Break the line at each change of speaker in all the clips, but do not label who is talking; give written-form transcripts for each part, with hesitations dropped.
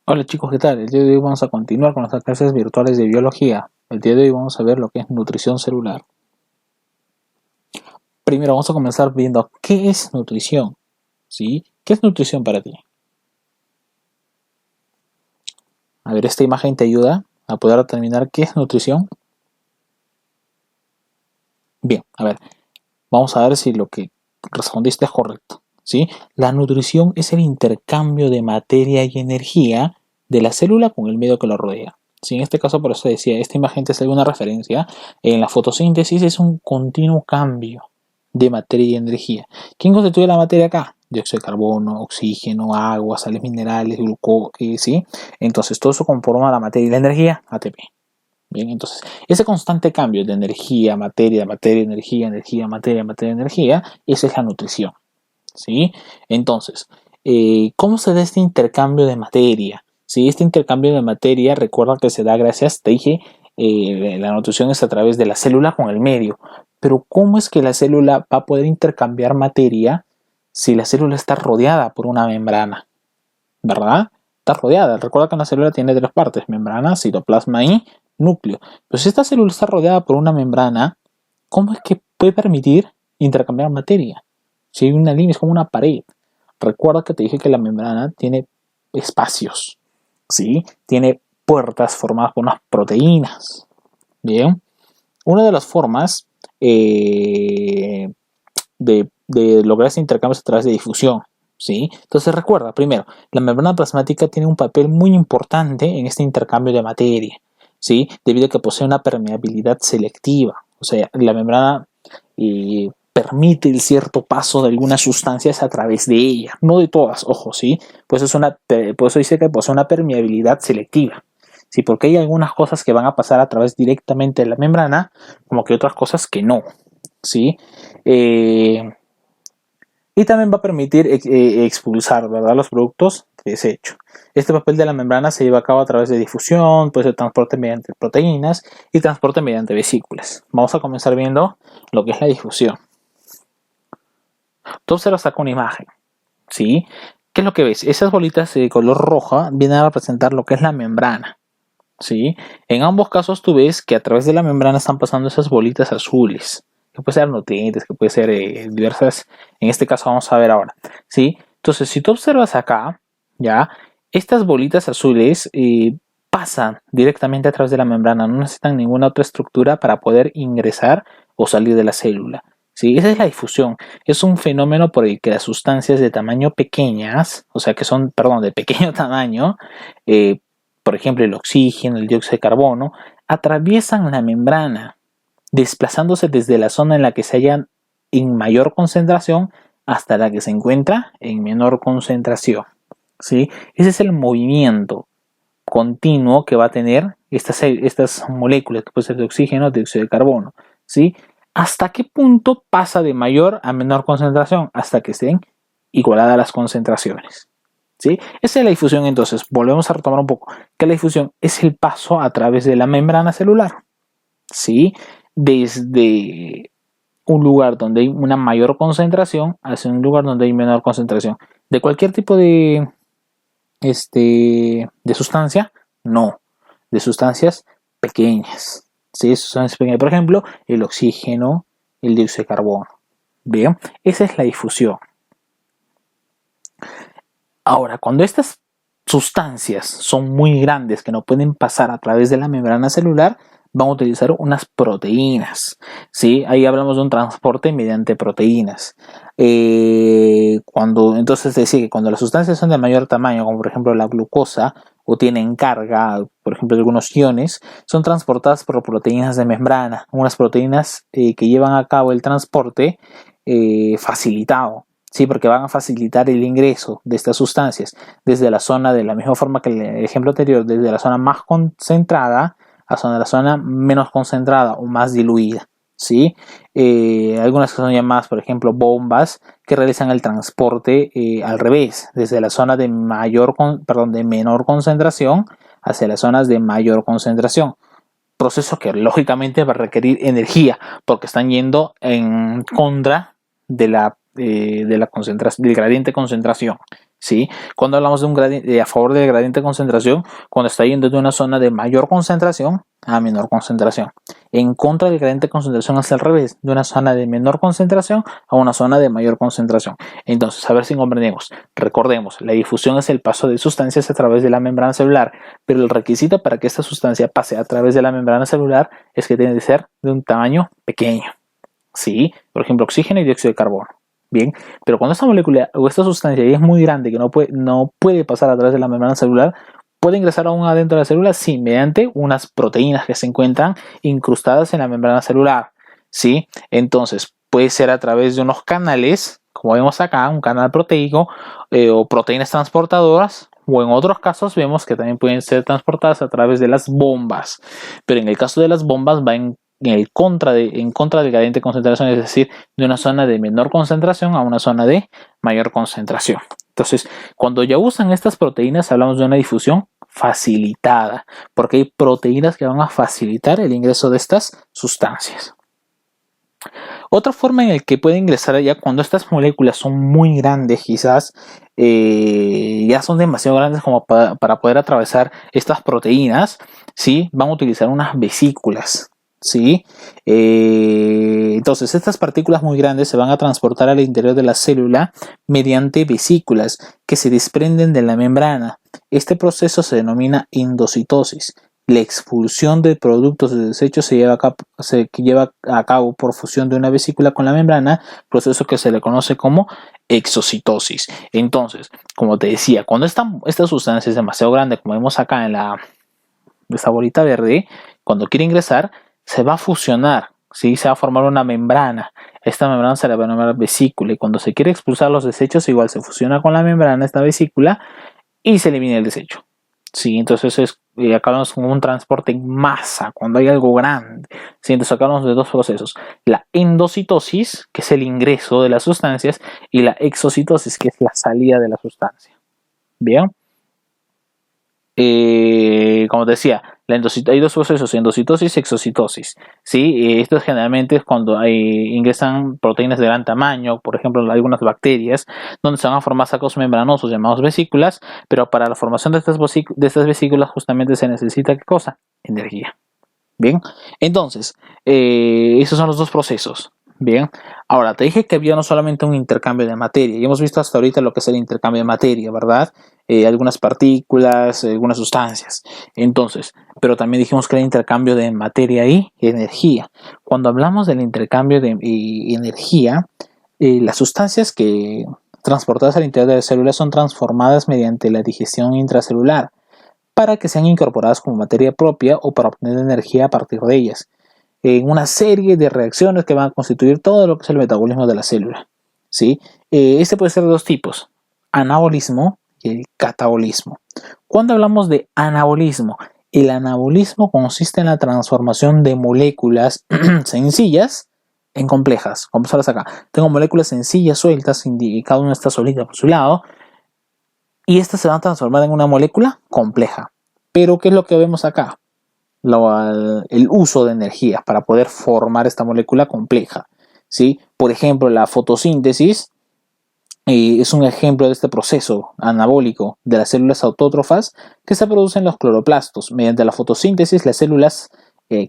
Hola chicos, ¿qué tal? El día de hoy vamos a continuar con nuestras clases virtuales de biología. El día de hoy vamos a ver lo que es nutrición celular. Primero vamos a comenzar viendo qué es nutrición, ¿sí? ¿Qué es nutrición para ti? A ver, esta imagen te ayuda a poder determinar qué es nutrición. Bien, a ver, vamos a ver si lo que respondiste es correcto, ¿sí? La nutrición es el intercambio de materia y energía de la célula con el medio que lo rodea. Sí, en este caso, por eso decía, esta imagen te hace una referencia. En la fotosíntesis es un continuo cambio de materia y energía. ¿Quién constituye la materia acá? Dióxido de carbono, oxígeno, agua, sales minerales, glucosa, ¿sí? Entonces todo eso conforma la materia y la energía, ATP. Bien, entonces ese constante cambio de energía, materia, materia, energía, energía, materia, materia, energía, esa es la nutrición, ¿sí? Entonces, ¿cómo se da este intercambio de materia? ¿Sí? Este intercambio de materia, recuerda que se da gracias, te dije, la nutrición es a través de la célula con el medio. Pero ¿cómo es que la célula va a poder intercambiar materia si la célula está rodeada por una membrana? ¿Verdad? Está rodeada. Recuerda que una célula tiene tres partes: membrana, citoplasma y núcleo. Pero si esta célula está rodeada por una membrana, ¿cómo es que puede permitir intercambiar materia? Si hay una línea, es como una pared. Recuerda que te dije que la membrana tiene espacios, ¿sí? Tiene puertas formadas por unas proteínas. Bien. Una de las formas de lograr ese intercambio es a través de difusión, ¿sí? Entonces recuerda, primero, la membrana plasmática tiene un papel muy importante en este intercambio de materia, ¿sí? Debido a que posee una permeabilidad selectiva. O sea, la membrana permite el cierto paso de algunas sustancias a través de ella, no de todas, ojo, ¿sí? Pues por eso dice que posee una permeabilidad selectiva. Sí, porque hay algunas cosas que van a pasar a través directamente de la membrana, como que otras cosas que no, ¿sí? Y también va a permitir expulsar, ¿verdad?, los productos de desecho. Este papel de la membrana se lleva a cabo a través de difusión, puede ser transporte mediante proteínas y transporte mediante vesículas. Vamos a comenzar viendo lo que es la difusión. Tú observas acá una imagen, ¿sí? ¿Qué es lo que ves? Esas bolitas de color roja vienen a representar lo que es la membrana, ¿sí? En ambos casos tú ves que a través de la membrana están pasando esas bolitas azules, que puede ser nutrientes, que puede ser diversas, en este caso vamos a ver ahora, ¿sí? Entonces, si tú observas acá, ya, estas bolitas azules pasan directamente a través de la membrana, no necesitan ninguna otra estructura para poder ingresar o salir de la célula, ¿sí? Esa es la difusión, es un fenómeno por el que las sustancias de tamaño pequeñas, o sea, que son, perdón, de pequeño tamaño, por ejemplo el oxígeno, el dióxido de carbono, atraviesan la membrana, desplazándose desde la zona en la que se hallan en mayor concentración hasta la que se encuentra en menor concentración, ¿sí? Ese es el movimiento continuo que va a tener estas moléculas, que puede ser de oxígeno, dióxido de carbono, ¿sí? ¿Hasta qué punto pasa de mayor a menor concentración? Hasta que estén igualadas las concentraciones, ¿sí? Esa es la difusión. Entonces, volvemos a retomar un poco, que la difusión es el paso a través de la membrana celular, ¿sí? Desde un lugar donde hay una mayor concentración hacia un lugar donde hay menor concentración. De cualquier tipo de sustancia, no. De sustancias pequeñas, ¿sí? Sustancias pequeñas. Por ejemplo, el oxígeno, el dióxido de carbono. Bien, esa es la difusión. Ahora, cuando estas sustancias son muy grandes que no pueden pasar a través de la membrana celular, van a utilizar unas proteínas, ¿sí? Ahí hablamos de un transporte mediante proteínas. Entonces decía que cuando las sustancias son de mayor tamaño, como por ejemplo la glucosa, o tienen carga, por ejemplo algunos iones, son transportadas por proteínas de membrana, unas proteínas que llevan a cabo el transporte facilitado. Sí, porque van a facilitar el ingreso de estas sustancias desde la zona, de la misma forma que el ejemplo anterior, desde la zona más concentrada a la zona menos concentrada o más diluida, ¿sí? Algunas que son llamadas, por ejemplo, bombas, que realizan el transporte al revés, desde la zona de menor concentración hacia las zonas de mayor concentración. Proceso que lógicamente va a requerir energía, porque están yendo en contra de la concentración, del gradiente de concentración, ¿sí? Cuando hablamos de un gradiente, a favor del gradiente de concentración, cuando está yendo de una zona de mayor concentración a menor concentración. En contra del gradiente de concentración es al revés, de una zona de menor concentración a una zona de mayor concentración. Entonces, a ver si comprendemos. Recordemos, la difusión es el paso de sustancias a través de la membrana celular, pero el requisito para que esta sustancia pase a través de la membrana celular es que tiene que ser de un tamaño pequeño, ¿sí? Por ejemplo, oxígeno y dióxido de carbono. Bien, pero cuando esta molécula o esta sustancia ya es muy grande que no puede pasar a través de la membrana celular, ¿puede ingresar aún adentro de la célula? Sí, mediante unas proteínas que se encuentran incrustadas en la membrana celular, ¿sí? Entonces, puede ser a través de unos canales, como vemos acá, un canal proteico o proteínas transportadoras, o en otros casos vemos que también pueden ser transportadas a través de las bombas, pero en el caso de las bombas va en contra del gradiente de concentración, es decir, de una zona de menor concentración a una zona de mayor concentración. Entonces, cuando ya usan estas proteínas, hablamos de una difusión facilitada, porque hay proteínas que van a facilitar el ingreso de estas sustancias. Otra forma en la que puede ingresar ya cuando estas moléculas son muy grandes, quizás ya son demasiado grandes como para poder atravesar estas proteínas, ¿sí? Van a utilizar unas vesículas, ¿sí? Entonces estas partículas muy grandes se van a transportar al interior de la célula mediante vesículas que se desprenden de la membrana. Este proceso se denomina endocitosis. La expulsión de productos de desecho se lleva a cabo por fusión de una vesícula con la membrana, proceso que se le conoce como exocitosis. Entonces, como te decía, cuando esta sustancia es demasiado grande, como vemos acá en esta bolita verde, cuando quiere ingresar, se va a fusionar, ¿sí? Se va a formar una membrana. Esta membrana se le va a llamar vesícula, y cuando se quiere expulsar los desechos, igual se fusiona con la membrana, esta vesícula, y se elimina el desecho. Sí, entonces acá hablamos con un transporte en masa, cuando hay algo grande. Sí, entonces acá hablamos de dos procesos: la endocitosis, que es el ingreso de las sustancias, y la exocitosis, que es la salida de la sustancia. Bien. Como te decía, hay dos procesos: endocitosis y exocitosis, ¿sí? Esto generalmente es cuando ingresan proteínas de gran tamaño, por ejemplo algunas bacterias, donde se van a formar sacos membranosos llamados vesículas, pero para la formación de estas vesículas justamente se necesita, ¿qué cosa? Energía. Bien, entonces, esos son los dos procesos. Bien, ahora te dije que había no solamente un intercambio de materia, y hemos visto hasta ahorita lo que es el intercambio de materia, ¿verdad? Algunas partículas, algunas sustancias. Entonces, pero también dijimos que era intercambio de materia y energía. Cuando hablamos del intercambio de energía, las sustancias que transportadas al interior de las células son transformadas mediante la digestión intracelular para que sean incorporadas como materia propia o para obtener energía a partir de ellas, en una serie de reacciones que van a constituir todo lo que es el metabolismo de la célula, ¿sí? Este puede ser de dos tipos: anabolismo y el catabolismo. Cuando hablamos de anabolismo, el anabolismo consiste en la transformación de moléculas sencillas en complejas. Como sabes acá, tengo moléculas sencillas sueltas y cada una está solita por su lado, y estas se van a transformar en una molécula compleja. Pero ¿qué es lo que vemos acá? El uso de energía para poder formar esta molécula compleja, ¿sí? Por ejemplo, la fotosíntesis es un ejemplo de este proceso anabólico de las células autótrofas que se producen en los cloroplastos. Mediante la fotosíntesis, las células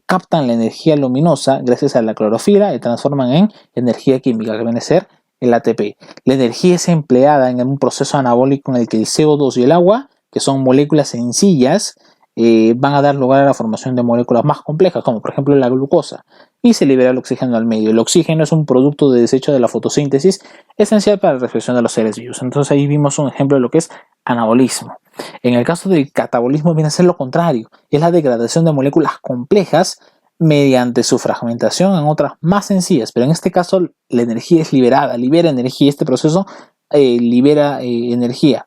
captan la energía luminosa gracias a la clorofila y transforman en energía química, que viene a ser el ATP. La energía es empleada en un proceso anabólico en el que el CO2 y el agua, que son moléculas sencillas, van a dar lugar a la formación de moléculas más complejas, como por ejemplo la glucosa, y se libera el oxígeno al medio. El oxígeno es un producto de desecho de la fotosíntesis esencial para la respiración de los seres vivos. Entonces ahí vimos un ejemplo de lo que es anabolismo. En el caso del catabolismo viene a ser lo contrario: es la degradación de moléculas complejas mediante su fragmentación en otras más sencillas, pero en este caso la energía es libera energía. Este proceso libera energía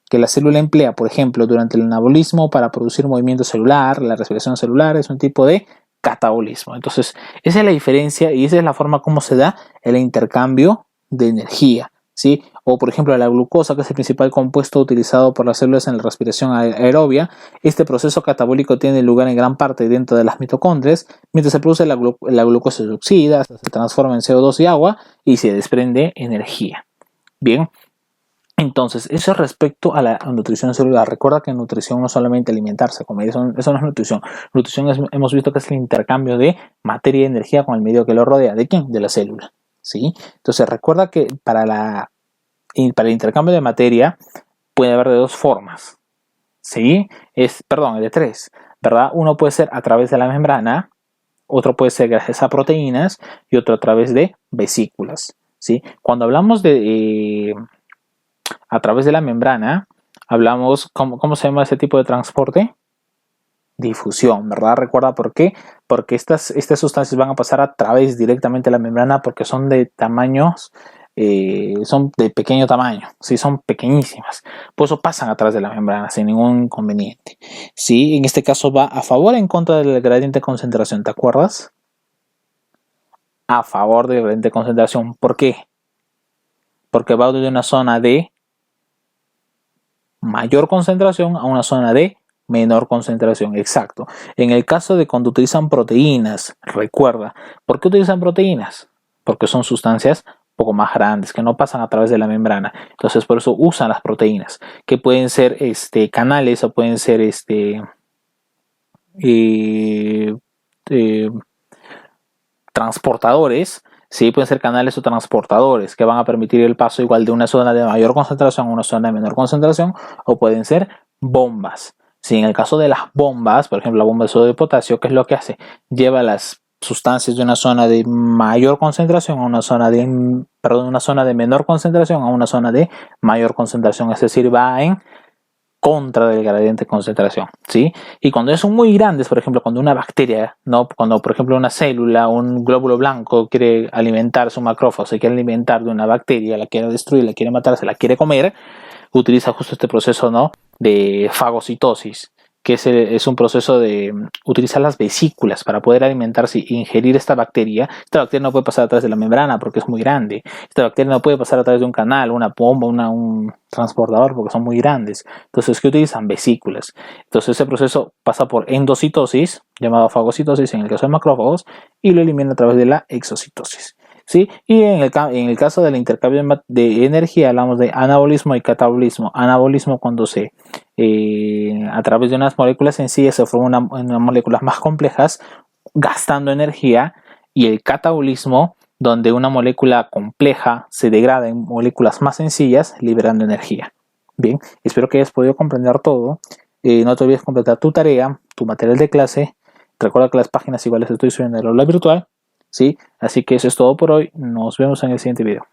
que la célula emplea, por ejemplo, durante el anabolismo para producir movimiento celular. La respiración celular es un tipo de catabolismo. Entonces, esa es la diferencia y esa es la forma como se da el intercambio de energía, ¿sí? O, por ejemplo, la glucosa, que es el principal compuesto utilizado por las células en la respiración aerobia. Este proceso catabólico tiene lugar en gran parte dentro de las mitocondrias. Mientras se produce la glucosa se oxida, se transforma en CO2 y agua y se desprende energía. Bien. Entonces, eso es respecto a la nutrición celular. Recuerda que nutrición no es solamente alimentarse, comer, eso no es nutrición. Nutrición hemos visto que es el intercambio de materia y energía con el medio que lo rodea. ¿De quién? De la célula. ¿Sí? Entonces, recuerda que para el intercambio de materia puede haber de dos formas. ¿Sí? De tres. ¿Verdad? Uno puede ser a través de la membrana, otro puede ser gracias a proteínas y otro a través de vesículas. ¿Sí? Cuando hablamos de a través de la membrana, hablamos, ¿cómo se llama ese tipo de transporte? Difusión, ¿verdad? Recuerda por qué. Porque estas sustancias van a pasar a través directamente de la membrana porque son de tamaños, son de pequeño tamaño, ¿sí? Son pequeñísimas. Por eso pasan a través de la membrana sin ningún inconveniente. ¿Sí? En este caso va a favor o en contra del gradiente de concentración, ¿te acuerdas? A favor del gradiente de concentración. ¿Por qué? Porque va de una zona de mayor concentración a una zona de menor concentración, exacto. En el caso de cuando utilizan proteínas, recuerda, ¿por qué utilizan proteínas? Porque son sustancias un poco más grandes, que no pasan a través de la membrana. Entonces, por eso usan las proteínas, que pueden ser canales o pueden ser transportadores. Sí, pueden ser canales o transportadores que van a permitir el paso igual de una zona de mayor concentración a una zona de menor concentración, o pueden ser bombas. Si en el caso de las bombas, por ejemplo la bomba de sodio de potasio, ¿qué es lo que hace? Lleva las sustancias de una zona de mayor concentración a una zona de menor concentración a una zona de mayor concentración, es decir, va en contra del gradiente de concentración, ¿sí? Y cuando son muy grandes, por ejemplo, cuando una bacteria, ¿no? Cuando, por ejemplo, una célula, un glóbulo blanco quiere alimentar su macrófago, se quiere alimentar de una bacteria, la quiere destruir, la quiere matar, se la quiere comer, utiliza justo este proceso, ¿no? De fagocitosis, que es un proceso de utilizar las vesículas para poder alimentarse e ingerir esta bacteria. Esta bacteria no puede pasar a través de la membrana porque es muy grande. Esta bacteria no puede pasar a través de un canal, una bomba, un transportador porque son muy grandes. Entonces, ¿qué utilizan? Vesículas. Entonces, ese proceso pasa por endocitosis, llamado fagocitosis en el caso de macrófagos, y lo elimina a través de la exocitosis. ¿Sí? Y en el caso del intercambio de energía hablamos de anabolismo y catabolismo. Anabolismo cuando a través de unas moléculas sencillas se forman unas moléculas más complejas gastando energía, y el catabolismo donde una molécula compleja se degrada en moléculas más sencillas liberando energía. Bien, espero que hayas podido comprender todo. No te olvides completar tu tarea, tu material de clase. Recuerda que las páginas iguales estoy subiendo en el aula virtual. ¿Sí? Así que eso es todo por hoy. Nos vemos en el siguiente video.